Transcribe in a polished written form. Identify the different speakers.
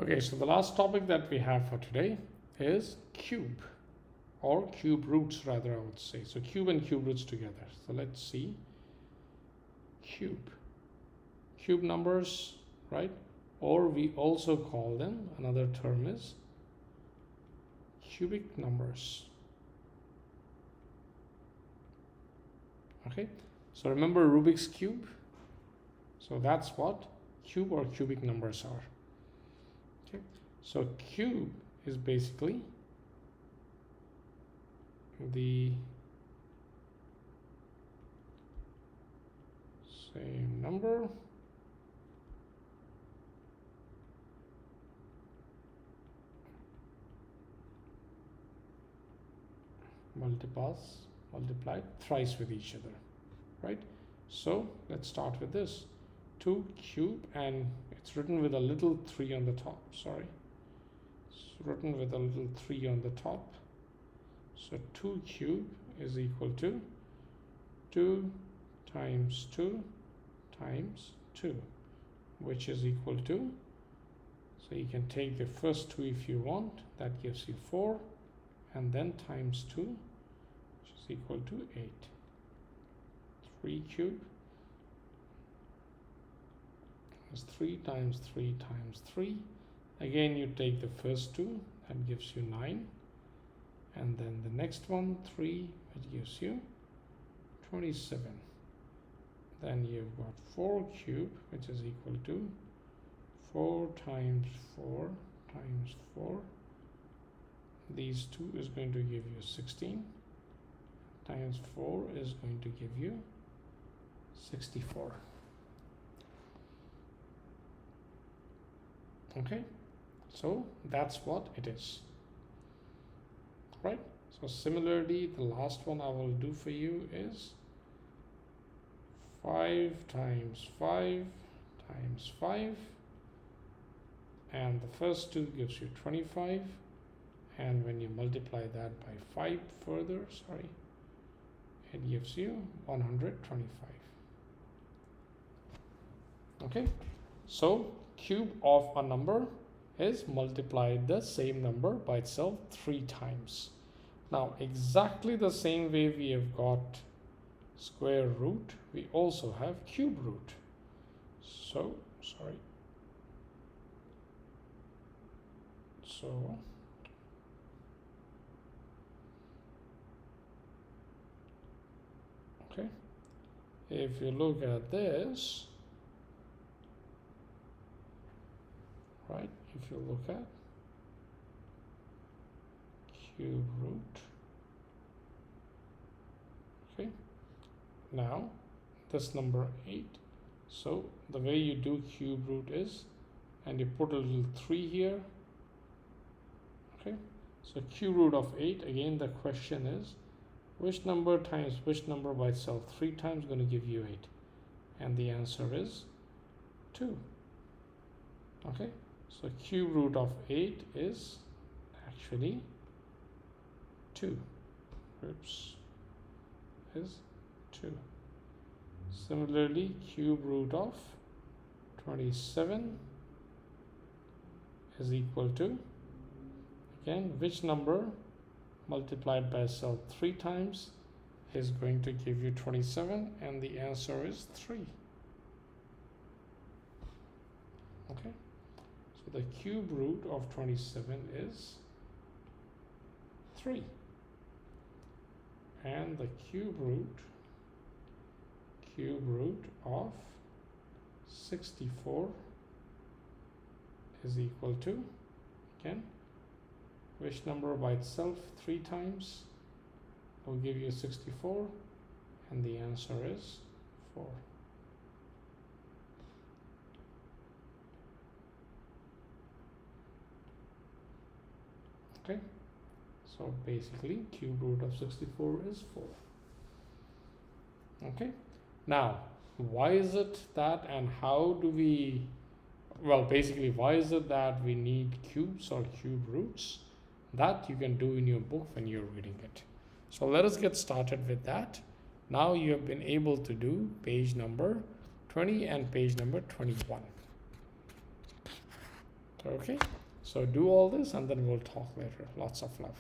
Speaker 1: Okay, so the last topic that we have for today is cube, or cube roots rather, I would say. So cube and cube roots together. So let's see. Cube numbers, right? Or we also call them, another term is cubic numbers. Okay, so remember Rubik's cube? So that's what cube or cubic numbers are. Okay, so cube is basically the same number multiplied thrice with each other, right? So let's start with this. 2 cube, and it's written with a little 3 on the top. Sorry, it's written with a little 3 on the top. So 2 cube is equal to 2 times 2 times 2, which is equal to, so you can take the first 2 if you want, that gives you 4, and then times 2, which is equal to 8. 3 cube is 3 times 3 times 3. Again, you take the first 2, that gives you 9, and then the next one 3, which gives you 27. Then you've got 4 cube, which is equal to 4 times 4 times 4. These 2 is going to give you 16, times 4 is going to give you 64. Okay, so that's what it is, right? So similarly, the last one I will do for you is 5 times 5 times 5, and the first 2 gives you 25, and when you multiply that by 5 further, sorry, it gives you 125. Okay, so cube of a number is multiplied the same number by itself 3 times. Now exactly the same way we have got square root, we also have cube root. So sorry, so okay, if you look at this, right, if you look at cube root, okay, now this number 8, so the way you do cube root is, and you put a little 3 here, okay, so cube root of 8, again the question is which number times which number by itself 3 times going to give you 8, and the answer is 2. Okay, so cube root of 8 is actually 2. Oops, is 2. Similarly, cube root of 27 is equal to, again, which number multiplied by itself 3 times is going to give you 27, and the answer is 3. Okay, so the cube root of 27 is 3, and the cube root of 64 is equal to, again, which number by itself 3 times will give you 64, and the answer is 4. Okay, so basically cube root of 64 is 4. Okay, now why is it that, and how do we, well, basically why is it that we need cubes or cube roots? That you can do in your book when you're reading it. So let us get started with that. Now you have been able to do page number 20 and page number 21. Okay, so do all this and then we'll talk later. Lots of love.